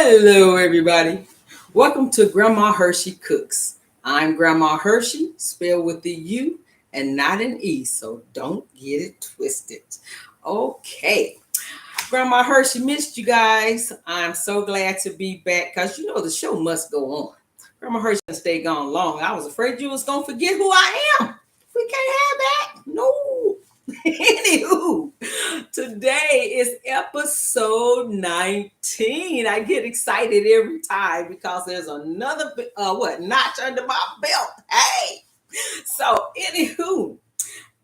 Hello, everybody. Welcome to Grandma Hershey Cooks. I'm Grandma Hershey, spelled with the U and not an E, so don't get it twisted. Okay, Grandma Hershey missed you guys. I'm so glad to be back because you know the show must go on. Grandma Hershey stayed gone long. I was afraid you was gonna forget who I am. We can't have that. No. Anywho, today is episode 19. I get excited every time because there's another notch under my belt. Hey, so anywho,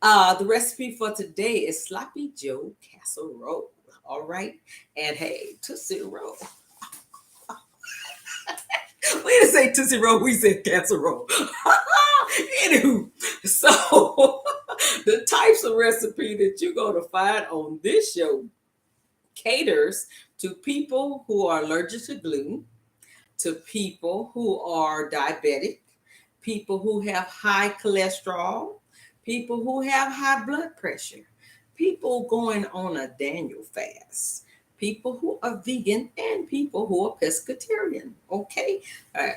the recipe for today is Sloppy Joe Casserole. All right, and hey, Tootsie Roll. We didn't say Tootsie Roll, we said casserole. Anywho, so the types of recipe that you're going to find on this show caters to people who are allergic to gluten, to people who are diabetic, people who have high cholesterol, people who have high blood pressure, people going on a Daniel fast, people who are vegan, and people who are pescatarian. Okay,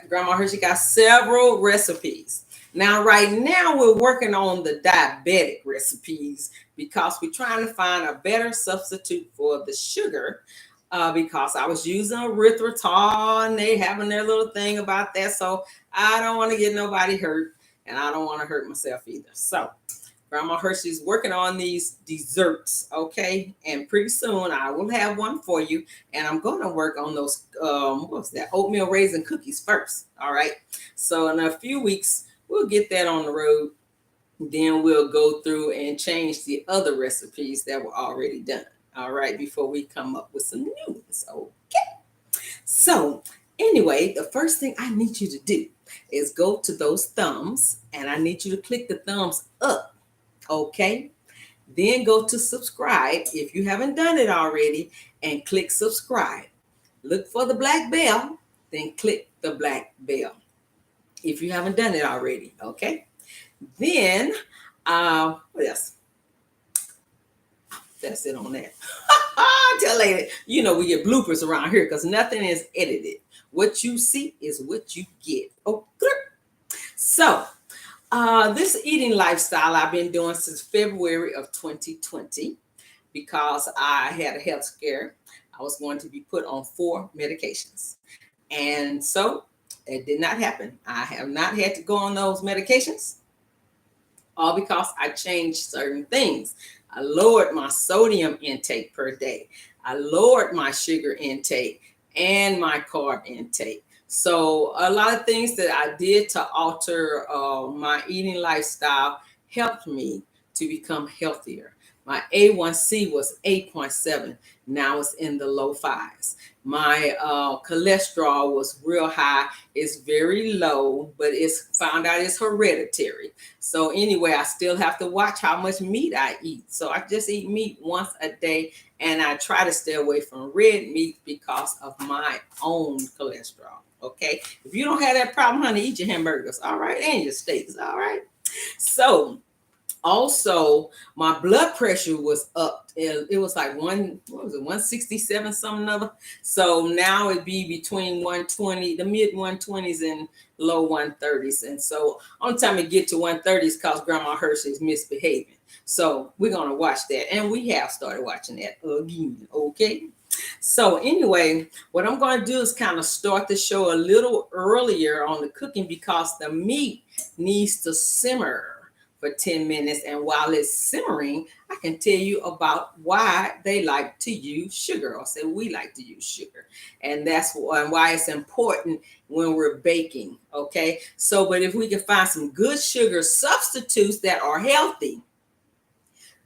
Grandma Hershey got several recipes. Now, right now, we're working on the diabetic recipes because we're trying to find a better substitute for the sugar. Because I was using erythritol and they having their little thing about that. So I don't want to get nobody hurt and I don't want to hurt myself either. So Grandma Hershey's working on these desserts, okay? And pretty soon I will have one for you. And I'm going to work on those, what's that, oatmeal raisin cookies first, all right? So in a few weeks, we'll get that on the road. Then we'll go through and change the other recipes that were already done, all right, before we come up with some new ones, okay? So anyway, the first thing I need you to do is go to those thumbs, and I need you to click the thumbs up. Okay, then go to subscribe if you haven't done it already and click subscribe. Look for the black bell, then click the black bell if you haven't done it already. Okay, then what else? That's it on that. Tell later, you know we get bloopers around here because nothing is edited. What you see is what you get. Okay, so this eating lifestyle I've been doing since February of 2020 because I had a health scare. I was going to be put on 4 medications. And so it did not happen. I have not had to go on those medications, all because I changed certain things. I lowered my sodium intake per day. I lowered my sugar intake and my carb intake. So a lot of things that I did to alter my eating lifestyle helped me to become healthier. My A1C was 8.7. Now it's in the low 5s. My cholesterol was real high. It's very low, but it's found out it's hereditary. So anyway, I still have to watch how much meat I eat. So I just eat meat once a day, and I try to stay away from red meat because of my own cholesterol. Okay, if you don't have that problem, honey, eat your hamburgers, all right, and your steaks, all right. So also my blood pressure was up. It was like 167 something other. So now it'd be between 120, the mid 120s and low 130s. And so on time to get to 130s because Grandma Hershey's misbehaving. So we're gonna watch that, and we have started watching that again. Okay. So anyway, what I'm going to do is kind of start the show a little earlier on the cooking because the meat needs to simmer for 10 minutes. And while it's simmering, I can tell you about why they like to use sugar, or say we like to use sugar. And that's why it's important when we're baking. Okay. So, but if we can find some good sugar substitutes that are healthy,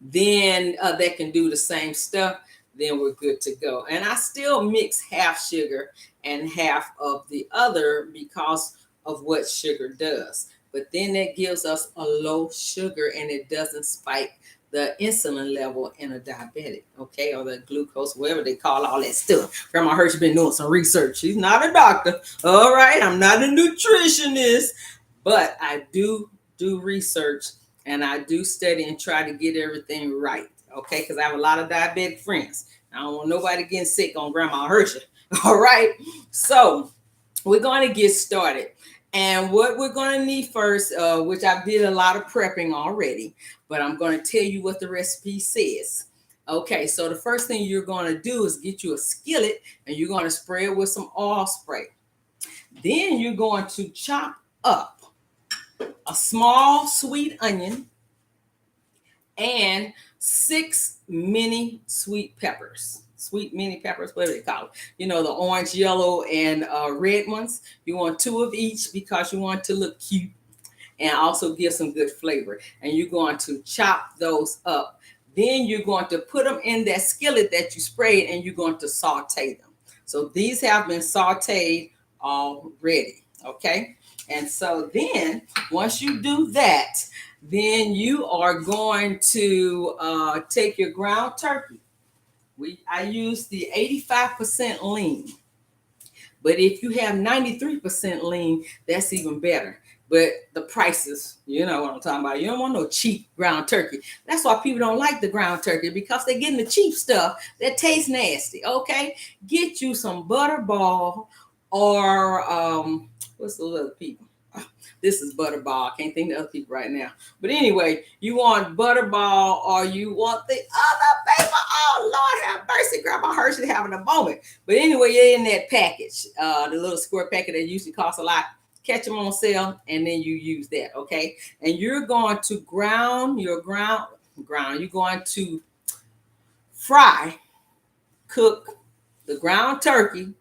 then they can do the same stuff, then we're good to go. And I still mix half sugar and half of the other because of what sugar does. But then that gives us a low sugar and it doesn't spike the insulin level in a diabetic, okay, or the glucose, whatever they call all that stuff. Grandma Hershey been doing some research. She's not a doctor. All right, I'm not a nutritionist, but I do research and I do study and try to get everything right, okay, because I have a lot of diabetic friends. I don't want nobody getting sick on Grandma Hershey. All right. So we're going to get started. And what we're going to need first, which I did a lot of prepping already, but I'm going to tell you what the recipe says. Okay, so the first thing you're going to do is get you a skillet and you're going to spray it with some oil spray. Then you're going to chop up a small sweet onion and 6 mini sweet peppers. Sweet mini peppers, what do they call it? You know, the orange, yellow, and red ones. You want 2 of each because you want to look cute and also give some good flavor. And you're going to chop those up. Then you're going to put them in that skillet that you sprayed and you're going to saute them. So these have been sauteed already, okay? And so then once you do that, then you are going to take your ground turkey. I use the 85% lean, but if you have 93% lean, that's even better. But the prices, you know what I'm talking about. You don't want no cheap ground turkey. That's why people don't like the ground turkey, because they're getting the cheap stuff that tastes nasty. Okay, get you some Butterball or what's the other people? This is Butterball. I can't think of other people right now. But anyway, you want Butterball or you want the other paper. Oh, Lord have mercy. Grandma Hershey having a moment. But anyway, you're in that package, the little square packet that usually costs a lot. Catch them on sale, and then you use that, okay? And you're going to ground your ground. You're going to cook the ground turkey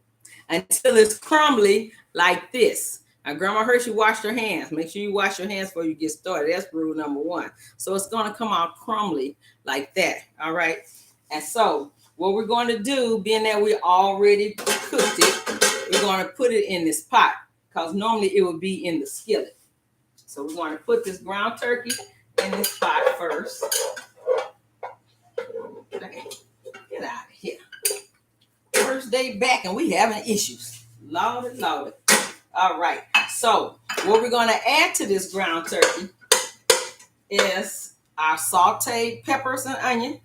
until it's crumbly like this. Now, Grandma Hershey washed her hands. Make sure you wash your hands before you get started. That's rule number 1. So it's going to come out crumbly like that, all right? And so what we're going to do, being that we already cooked it, we're going to put it in this pot because normally it would be in the skillet. So we're going to put this ground turkey in this pot first. Okay, get out of here. First day back and we having issues. Lordy, Lordy. All right, so what we're going to add to this ground turkey is our sauteed peppers and onion.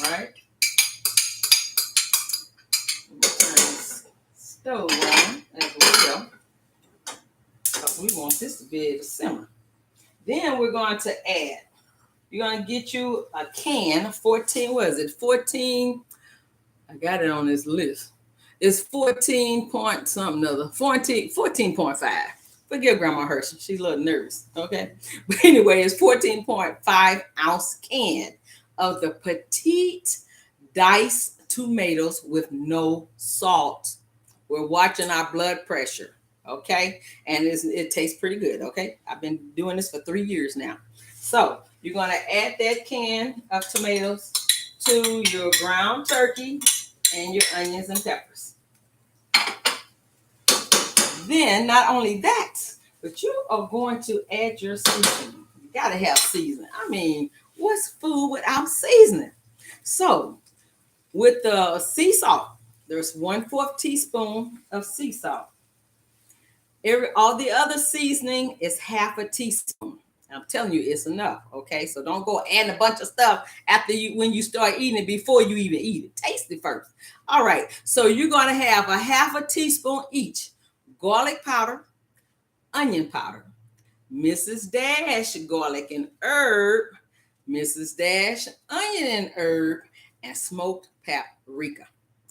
All right. We'll turn this stove on as well, because we want this to be able to simmer. Then we're going to add, you're going to get you a can of 14, what is it, 14, I got it on this list. It's 14 point something other, 14.5. Forgive Grandma Hershey, she's a little nervous, okay? But anyway, it's 14.5 ounce can of the petite diced tomatoes with no salt. We're watching our blood pressure, okay? And it tastes pretty good, okay? I've been doing this for 3 years now. So you're gonna add that can of tomatoes to your ground turkey and your onions and peppers. Then not only that, but you are going to add your seasoning. You gotta have seasoning. I mean, what's food without seasoning? So with the sea salt, there's 1/4 teaspoon of sea salt. All the other seasoning is 1/2 teaspoon. I'm telling you, it's enough. Okay, so don't go adding a bunch of stuff when you start eating it before you even eat it. Taste it first. All right, so you're going to have 1/2 teaspoon each garlic powder, onion powder, Mrs. Dash garlic and herb, Mrs. Dash onion and herb, and smoked paprika.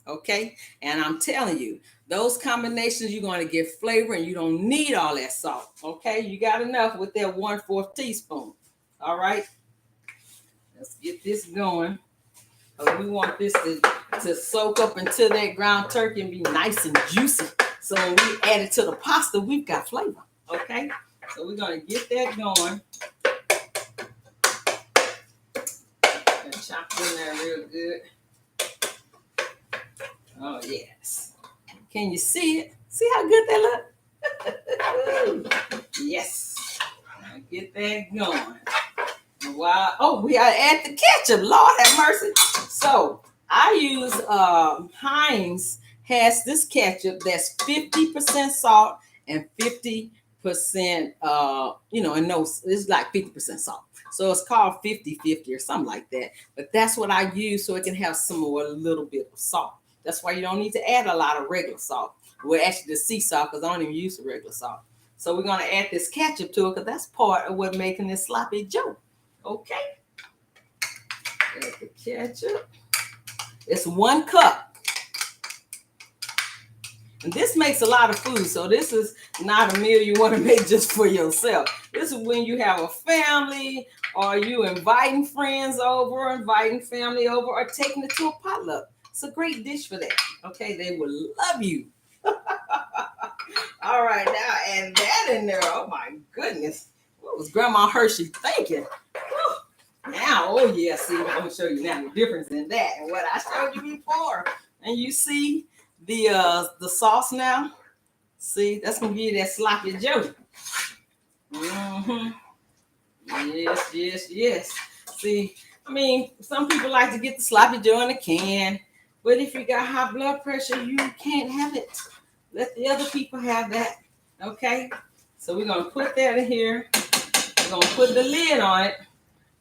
Okay, and I'm telling you, those combinations, you're going to get flavor and you don't need all that salt. Okay, you got enough with that 1/4 teaspoon. All right, let's get this going. We want this to soak up into that ground turkey and be nice and juicy. So when we add it to the pasta, we've got flavor. Okay, so we're going to get that going. And chop in there real good. Oh, yes. Can you see it? See how good that look? Yes. Now get that going. Wow. We gotta add the ketchup. Lord have mercy. So I use Heinz has this ketchup that's 50% salt and 50%, and no, it's like 50% salt. So it's called 50-50 or something like that. But that's what I use so it can have a little bit of salt. That's why you don't need to add a lot of regular salt. Well, actually the sea salt, because I don't even use the regular salt. So we're gonna add this ketchup to it because that's part of what making this sloppy Joe. Okay. Add the ketchup. It's 1 cup. And this makes a lot of food, so this is not a meal you want to make just for yourself. This is when you have a family, or you inviting friends over, inviting family over, or taking it to a potluck. It's a great dish for that. Okay, they will love you. All right, now add that in there. Oh my goodness. What was Grandma Hershey thinking? Whew. Now, oh yeah, see, I'm gonna show you now the difference in that and what I showed you before. And you see the sauce now. See, that's gonna give you that sloppy Joe. Mm-hmm. Yes, yes, yes. See, I mean, some people like to get the sloppy Joe in a can, but if you got high blood pressure, you can't have it. Let the other people have that. Okay. So we're gonna put that in here. We're gonna put the lid on it,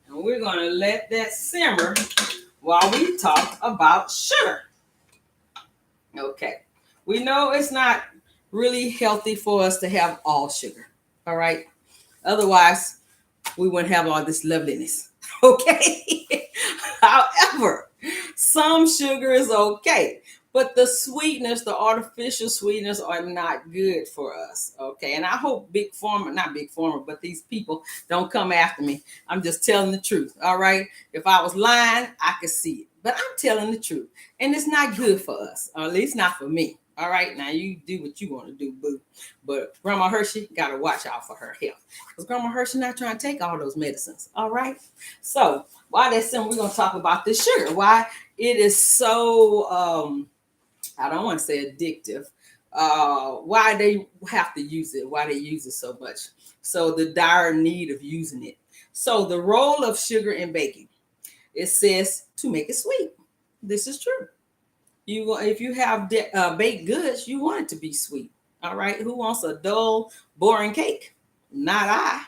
and we're gonna let that simmer while we talk about sugar. Okay. We know it's not really healthy for us to have all sugar. All right. Otherwise, we wouldn't have all this loveliness. Okay. However, some sugar is okay, but the sweeteners, the artificial sweeteners, are not good for us. Okay. And I hope Big Pharma, not Big Pharma, but these people don't come after me. I'm just telling the truth. All right. If I was lying, I could see it, but I'm telling the truth. And it's not good for us, or at least not for me. All right, now you do what you want to do, boo. But Grandma Hershey got to watch out for her health, because Grandma Hershey not trying to take all those medicines. All right. So while that's in, we're gonna talk about this sugar. Why it is so I don't want to say addictive. Why they have to use it? Why they use it so much? So the dire need of using it. So the role of sugar in baking. It says to make it sweet. This is true. If you have baked goods, you want it to be sweet. All right. Who wants a dull, boring cake? Not I.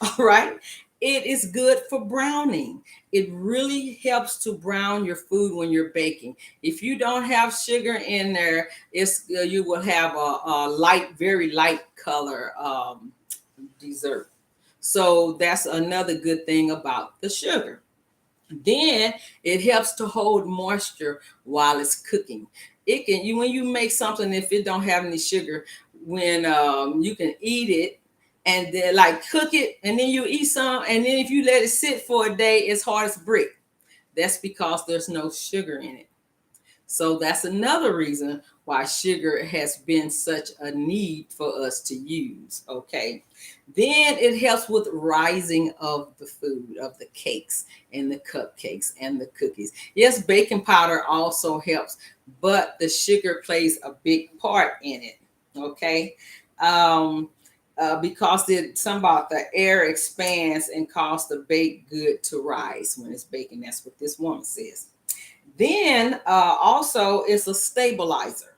All right. It is good for browning. It really helps to brown your food when you're baking. If you don't have sugar in there, you will have a light, very light color dessert. So that's another good thing about the sugar. Then it helps to hold moisture while it's cooking. It can when you make something, if it don't have any sugar, when you can eat it and then like cook it, and then you eat some, and then if you let it sit for a day, it's hard as brick. That's because there's no sugar in it. So that's another reason why sugar has been such a need for us to use. Okay. Then it helps with rising of the food, of the cakes and the cupcakes and the cookies. Yes, baking powder also helps, but the sugar plays a big part in it. Okay. Because some about the air expands and cause the baked good to rise when it's baking. That's what this woman says. Then also it's a stabilizer.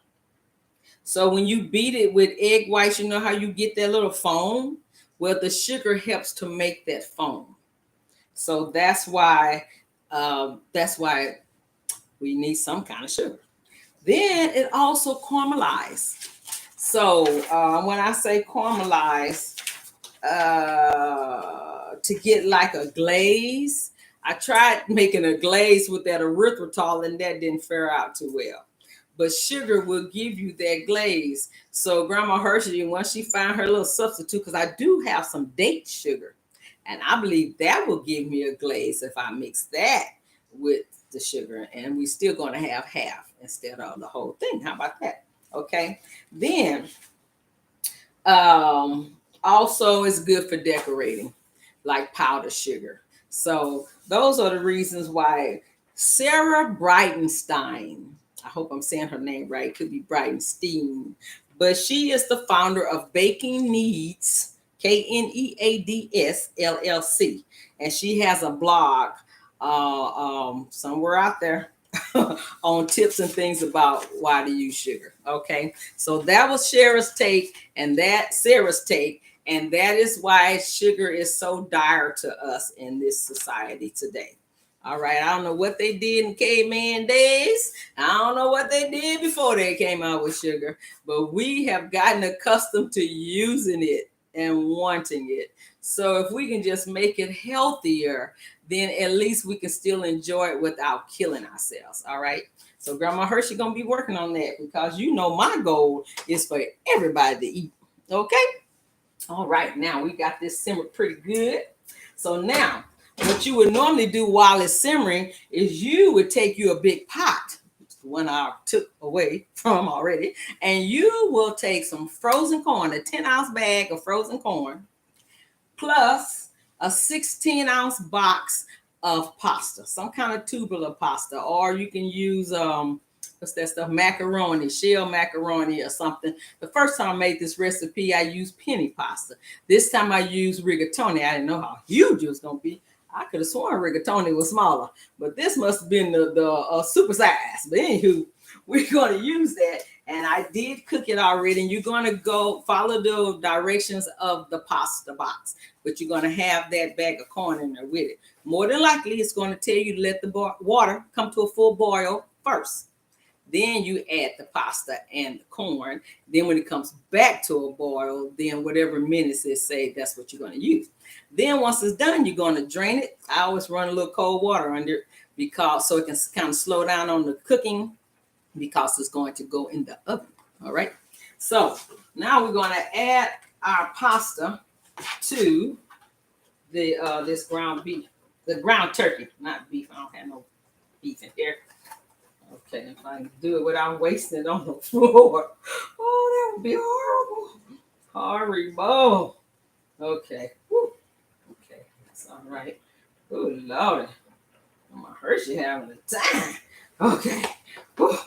So when you beat it with egg whites, you know how you get that little foam? Well, the sugar helps to make that foam. So that's why we need some kind of sugar. Then it also caramelizes. So when I say caramelize, to get like a glaze, I tried making a glaze with that erythritol, and that didn't fare out too well. But sugar will give you that glaze. So Grandma Hershey, once she found her little substitute, because I do have some date sugar, and I believe that will give me a glaze if I mix that with the sugar, and we're still going to have half instead of the whole thing. How about that? Okay. Then also it's good for decorating, like powdered sugar. So those are the reasons why Sarah Bridenstine, I hope I'm saying her name right, could be Bridenstine, but she is the founder of Baking Needs, Keads LLC, and she has a blog somewhere out there on tips and things about why to use sugar. Okay, so that was Sarah's take, and that is why sugar is so dire to us in this society today. All right, I don't know what they did in caveman days. I don't know what they did before they came out with sugar, but we have gotten accustomed to using it and wanting it. So if we can just make it healthier, then at least we can still enjoy it without killing ourselves. All right. So Grandma Hershey gonna be working on that because you know my goal is for everybody to eat. Okay. All right. Now we got this simmered pretty good. So now what you would normally do while it's simmering is you would take you a big pot, the one I took away from already, and you will take some frozen corn, a 10-ounce bag of frozen corn, plus a 16-ounce box of pasta, some kind of tubular pasta, or you can use what's that stuff, macaroni, shell macaroni or something. The first time I made this recipe, I used Penne Pasta. This time I used Rigatoni. I didn't know how huge it was gonna be. I could have sworn Rigatoni was smaller, but this must have been the super size. But anywho, we're going to use that. And I did cook it already. And you're going to go follow the directions of the pasta box. But you're going to have that bag of corn in there with it. More than likely, it's going to tell you to let the water come to a full boil first. Then you add the pasta and the corn. Then when it comes back to a boil, then whatever minutes it say, that's what you're going to use. Then once it's done, you're going to drain it. I always run a little cold water under it because so it can kind of slow down on the cooking because it's going to go in the oven. All right. So now we're going to add our pasta to the this ground beef, the ground turkey, not beef. I don't have no beef in here. Okay, if I can do it without wasting it on the floor. Oh, that would be horrible. Horrible. Okay. Woo. Okay, that's all right. Oh, Lordy. My Hershey having a time. Okay. Woo.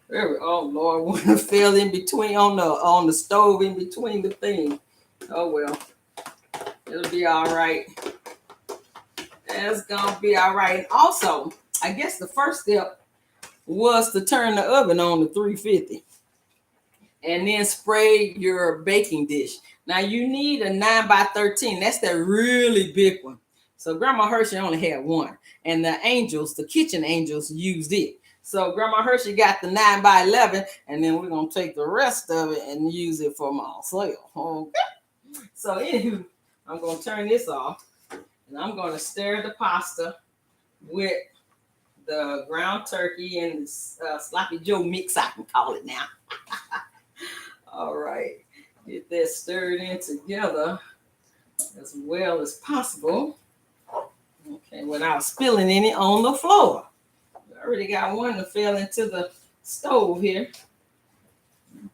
There we, oh, Lord, one fell in between on the stove in between the thing. Oh, well. It'll be all right. That's going to be all right. And also, I guess the first step was to turn the oven on to 350 and then spray your baking dish. Now you need a 9x13. That's that really big one. So Grandma Hershey only had one, and the angels, the kitchen angels, used it. So Grandma Hershey got the 9x11, and then we're gonna take the rest of it and use it for myself. Okay. So anywho, I'm gonna turn this off, and I'm gonna stir the pasta with the ground turkey and sloppy Joe mix, I can call it now. All right, get that stirred in together as well as possible. Okay, without spilling any on the floor. I already got one that fell into the stove here.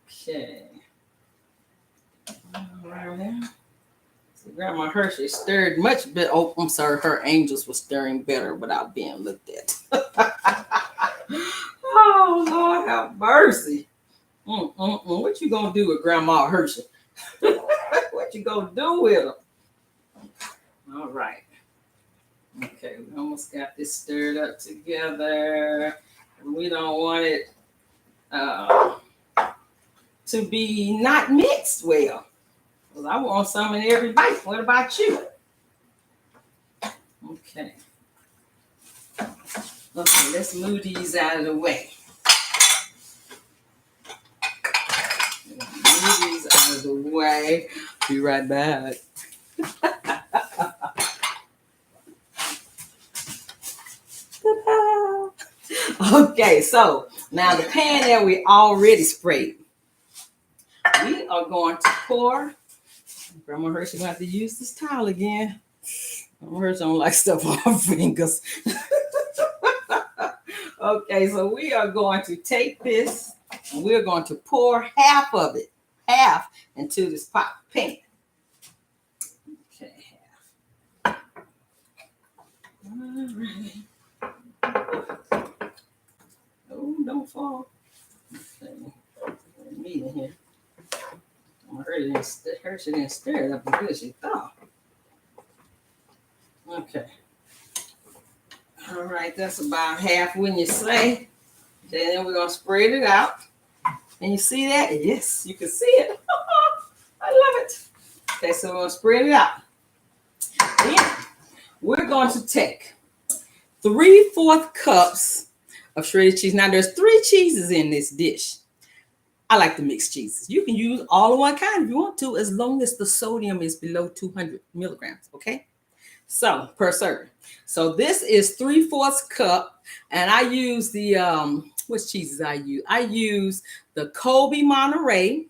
Okay. All right. So Grandma Hershey stirred much better. Oh, I'm sorry, her angels were stirring better without being looked at. Oh, Lord have mercy. What you gonna do with Grandma Hershey? What you gonna do with her? All right. Okay, we almost got this stirred up together. We don't want it to be not mixed well. Well, I want some in every bite. What about you? Okay. Okay, let's move these out of the way. Move these out of the way. Be right back. Okay, so now the pan that we already sprayed, we are going to pour. Grandma Hershey gonna have to use this towel again. Grandma Hershey don't like stuff on her fingers. Okay, so we are going to take this and we're going to pour half of it, half into this pot pan. Okay, half. All right. Oh, don't fall. Okay, meat in here. Hershey didn't stir it up as good as she thought. Okay. All right, that's about half, wouldn't you say? Okay, then we're going to spread it out. And you see that? Yes, you can see it. I love it. Okay, so we're going to spread it out. Then we're going to take 3/4 cups of shredded cheese. Now there's 3 cheeses in this dish. I like to mix cheeses. You can use all of one kind if you want to, as long as the sodium is below 200 milligrams, okay? So, per serving. So this is 3/4 cup, and I use the, which cheeses I use? I use the Colby Monterey,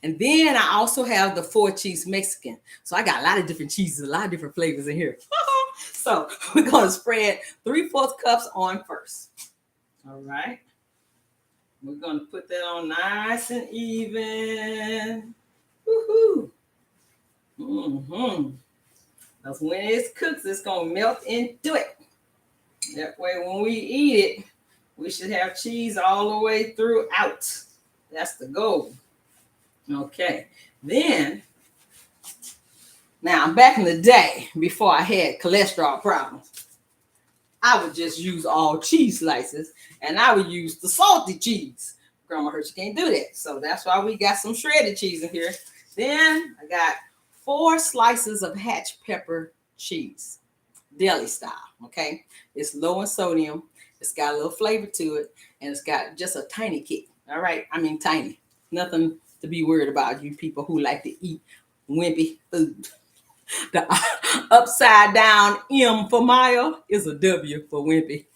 and then I also have the 4-cheese Mexican. So I got a lot of different cheeses, a lot of different flavors in here. So we're gonna spread 3/4 cups on first. All right. We're going to put that on nice and even. Woohoo! Because when it cooks, it's going to melt into it. That way, when we eat it, we should have cheese all the way throughout. That's the goal. Okay. Then, now, back in the day, before I had cholesterol problems, I would just use all cheese slices, and I would use the salty cheese. Grandma Hershey can't do that. So that's why we got some shredded cheese in here. Then I got 4 slices of hatch pepper cheese, deli style, okay? It's low in sodium. It's got a little flavor to it, and it's got just a tiny kick, all right? I mean tiny. Nothing to be worried about, you people who like to eat wimpy food. The upside down M for mile is a W for wimpy.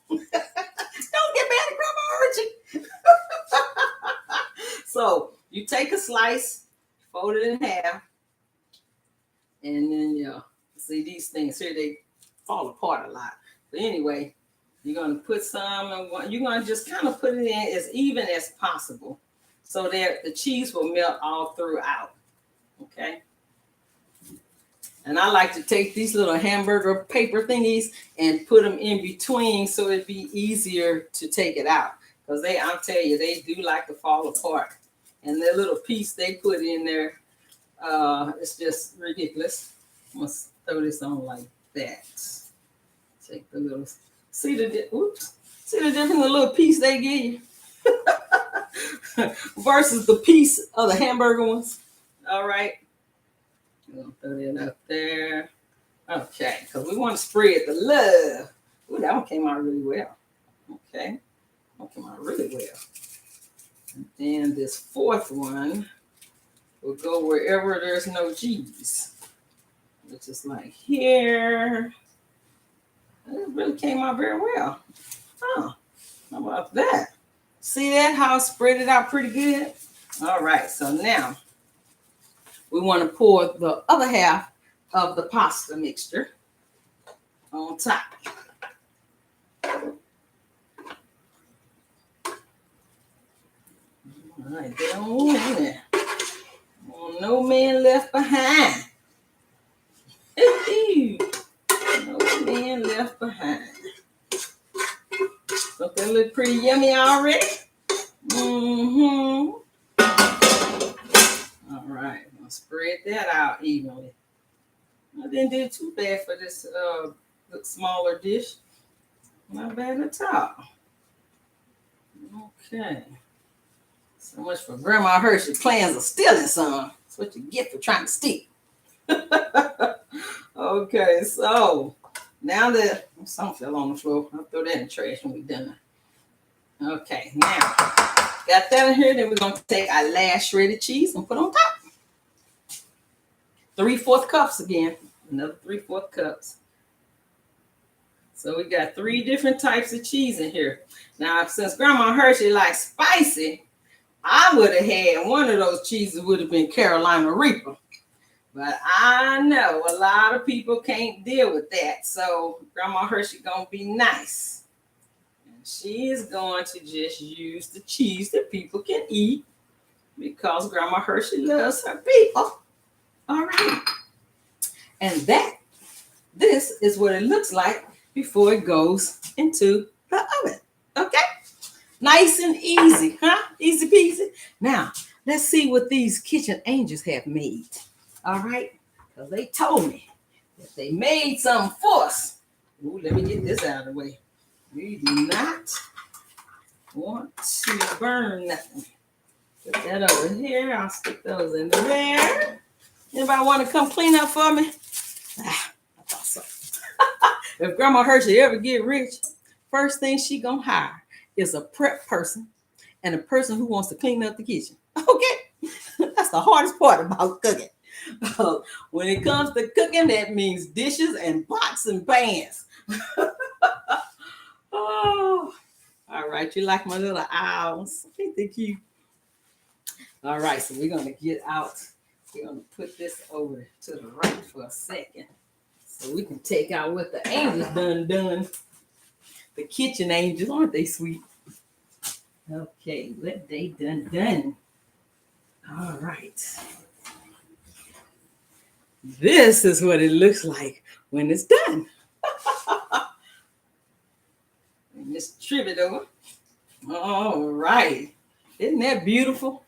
Don't get mad at Grandma Hershey. So you take a slice, fold it in half, and then see these things here, they fall apart a lot. But anyway, you're gonna put some, you're gonna just kind of put it in as even as possible, so that the cheese will melt all throughout. Okay. And I like to take these little hamburger paper thingies and put them in between so it'd be easier to take it out. Because I'll tell you, they do like to fall apart. And their little piece they put in there, it's just ridiculous. I'm going to throw this on like that. Take the little, see the difference in the little piece they give you versus the piece of the hamburger ones. All right. I'm gonna throw that up there. Okay, because we want to spread the love. Ooh, that one came out really well. Okay, that came out really well. And then this 4th one will go wherever there's no cheese, which is like here. It really came out very well. Huh? How about that? See that? How I spread it out pretty good? All right, so now we want to pour the other half of the pasta mixture on top. All right, get on in there. No man left behind. No man left behind. Don't that look pretty yummy already? All right. Spread that out evenly. I didn't do too bad for this smaller dish. Not bad at all. Okay. So much for Grandma Hershey. Plans are still in some. That's what you get for trying to stick. Okay, so now that some fell on the floor, I'll throw that in the trash when we're done. Okay, now got that in here. Then we're going to take our last shredded cheese and put on top. 3/4 cups again, another 3/4 cups. So we got 3 different types of cheese in here. Now, since Grandma Hershey likes spicy, I would have had one of those cheeses would have been Carolina Reaper. But I know a lot of people can't deal with that. So Grandma Hershey gonna be nice. And she is going to just use the cheese that people can eat because Grandma Hershey loves her people. All right. And this is what it looks like before it goes into the oven. Okay? Nice and easy, huh? Easy peasy. Now, let's see what these kitchen angels have made. All right? Because they told me that they made something for us. Ooh, let me get this out of the way. We do not want to burn nothing. Put that over here. I'll stick those in there. Anybody want to come clean up for me? I thought so. If Grandma Hershey ever get rich, first thing she gonna hire is a prep person and a person who wants to clean up the kitchen. Okay, that's the hardest part about cooking. When it comes to cooking, that means dishes and pots and pans. Oh, all right. You like my little owls? Ain't they cute? All right, so we're gonna get out. We're gonna put this over to the right for a second, so we can take out what the angels done. The kitchen angels, aren't they sweet? Okay, what they done. All right. This is what it looks like when it's done. Just trim it over. All right. Isn't that beautiful?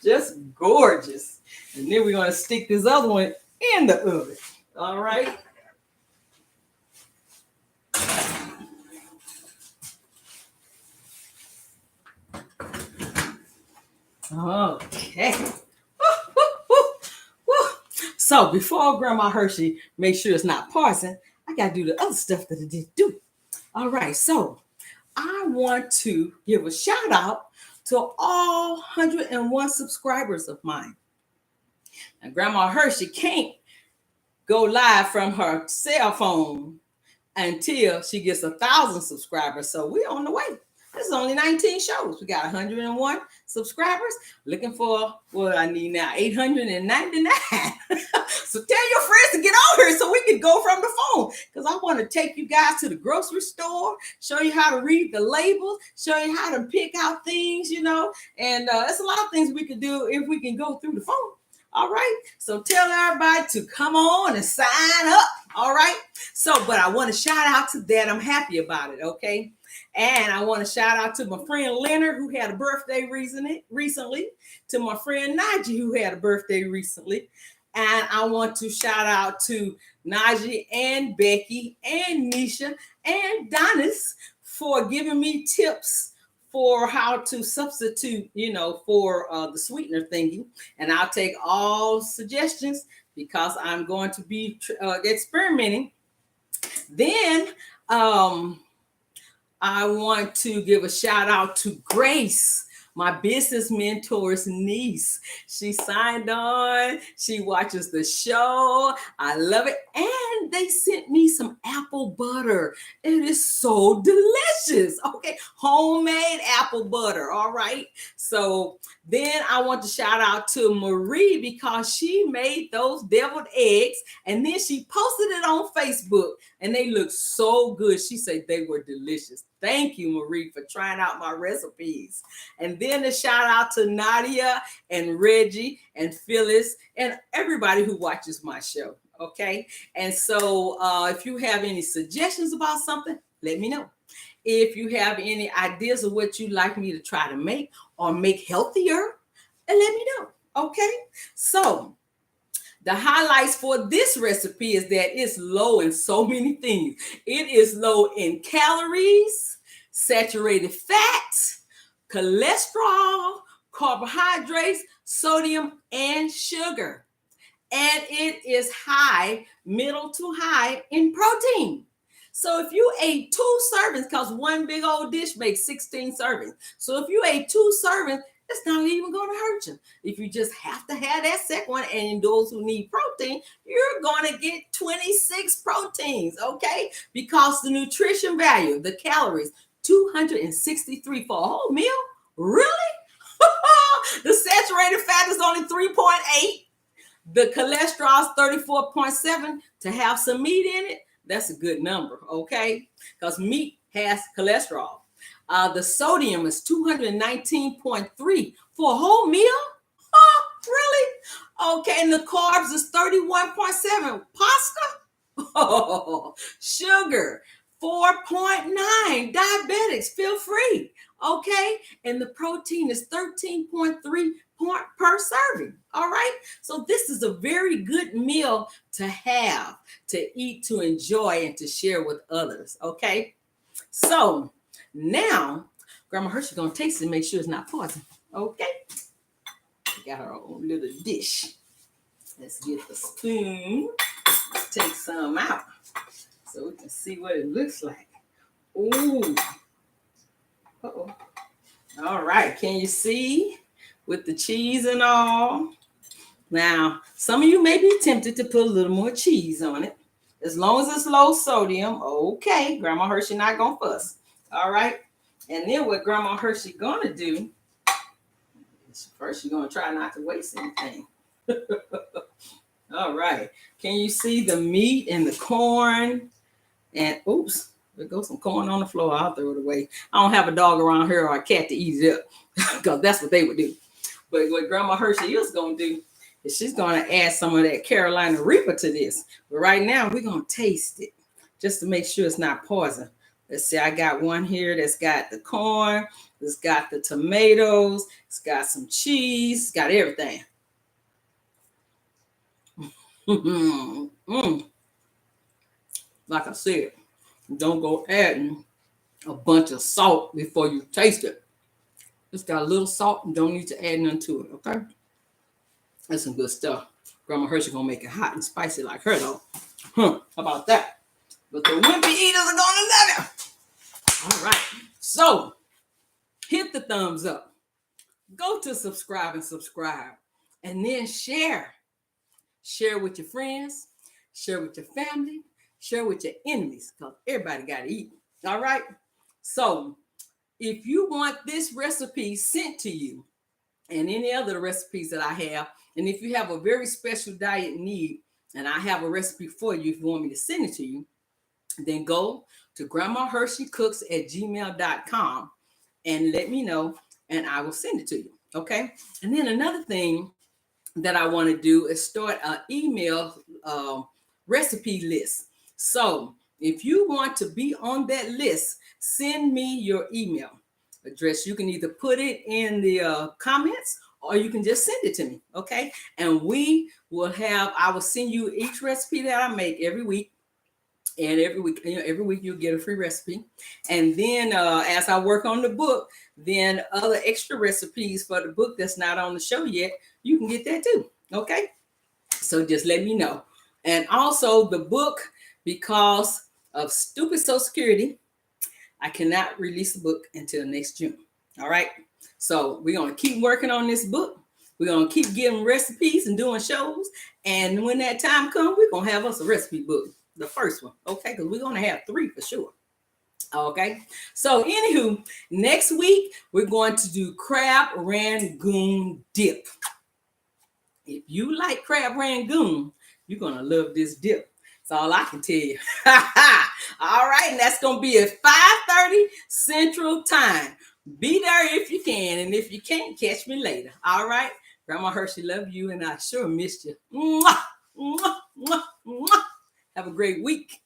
Just gorgeous. And then we're going to stick this other one in the oven. All right. Okay. So before Grandma Hershey make sure it's not parsing, I got to do the other stuff that I did do. All right. So I want to give a shout out to all 101 subscribers of mine. And Grandma Hershey can't go live from her cell phone until she gets 1,000 subscribers. So we're on the way. This is only 19 shows. We got 101 subscribers. Looking for what I need now, 899. So tell your friends to get on here so we can go from the phone. Because I want to take you guys to the grocery store, show you how to read the labels, show you how to pick out things, you know. And it's a lot of things we could do if we can go through the phone. All right. So tell everybody to come on and sign up. All right. So, but I want to shout out to that. I'm happy about it. Okay. And I want to shout out to my friend Leonard, who had a birthday recently, to my friend Najee, who had a birthday recently. And I want to shout out to Najee and Becky and Nisha and Donis for giving me tips for how to substitute, you know, for the sweetener thingy. And I'll take all suggestions because I'm going to be experimenting. Then I want to give a shout out to Grace, my business mentor's niece. She signed on. She watches the show. I love it. And they sent me some apple butter. It is so delicious. Okay. Homemade apple butter. All right. So then I want to shout out to Marie because she made those deviled eggs and then she posted it on Facebook and they look so good. She said they were delicious. Thank you, Marie, for trying out my recipes. And then a shout out to Nadia and Reggie and Phyllis and everybody who watches my show. Okay. And so if you have any suggestions about something, let me know. If you have any ideas of what you'd like me to try to make or make healthier, and let me know. Okay. So the highlights for this recipe is that it's low in so many things. It is low in calories, saturated fat, cholesterol, carbohydrates, sodium, and sugar. And it is high, middle to high in protein. So if you ate 2 servings, because one big old dish makes 16 servings. So if you ate 2 servings, it's not even going to hurt you. If you just have to have that second one, and those who need protein, you're going to get 26 proteins, okay? Because the nutrition value, the calories, 263 for a whole meal? Really? The saturated fat is only 3.8. The cholesterol is 34.7. To have some meat in it, that's a good number, okay? Because meat has cholesterol. The sodium is 219.3 for a whole meal? Oh, really? Okay, and the carbs is 31.7. Pasta? Oh, sugar, 4.9. Diabetics, feel free. Okay, and the protein is 13.3 per serving. All right, so this is a very good meal to have, to eat, to enjoy, and to share with others. Okay, so now Grandma Hershey's gonna taste it and make sure it's not poison. Okay, we got her own little dish. Let's get the spoon. Let's take some out. so we can see what it looks like. Ooh. Uh-oh. All right. Can you see with the cheese and all? Now, some of you may be tempted to put a little more cheese on it. As long as it's low sodium, okay. Grandma Hershey not going to fuss. All right. And then what Grandma Hershey going to do is first she's going to try not to waste anything. All right. Can you see the meat and the corn? And oops, there goes some corn on the floor. I'll throw it away. I don't have a dog around here or a cat to eat it up because that's what they would do. But what Grandma Hershey is going to do is she's going to add some of that Carolina Reaper to this. But right now, we're going to taste it just to make sure it's not poison. Let's see, I got one here that's got the corn, it's got the tomatoes, it's got some cheese, it's got everything. Like I said, don't go adding a bunch of salt before you taste it. It's got a little salt and don't need to add none to it, okay? That's some good stuff. Grandma Hershey gonna make it hot and spicy like her though. How about that? But the wimpy eaters are gonna love it. All right, so hit the thumbs up. Go to subscribe, and then share. Share with your friends, share with your family, share with your enemies, because everybody got to eat. All right? So if you want this recipe sent to you and any other recipes that I have, and if you have a very special diet need and I have a recipe for you, if you want me to send it to you, then go to grandmahursheycooks@gmail.com and let me know and I will send it to you. Okay? And then another thing that I want to do is start an email recipe list. So if you want to be on that list, send me your email address. You can either put it in the comments or you can just send it to me. Okay. And I will send you each recipe that I make every week. And every week you'll get a free recipe. And then as I work on the book, then other extra recipes for the book that's not on the show yet, you can get that too. Okay. So just let me know. And also the book, because of stupid Social Security, I cannot release the book until next June. All right. So we're going to keep working on this book. We're going to keep giving recipes and doing shows. And when that time comes, we're going to have us a recipe book. The first one. Okay. Because we're going to have 3 for sure. Okay. So anywho, next week, we're going to do crab rangoon dip. If you like crab rangoon, you're going to love this dip. That's all I can tell you. All right. And that's going to be at 5:30 Central Time. Be there if you can. And if you can't, catch me later. All right. Grandma Hershey, love you. And I sure missed you. Mwah, mwah, mwah, mwah. Have a great week.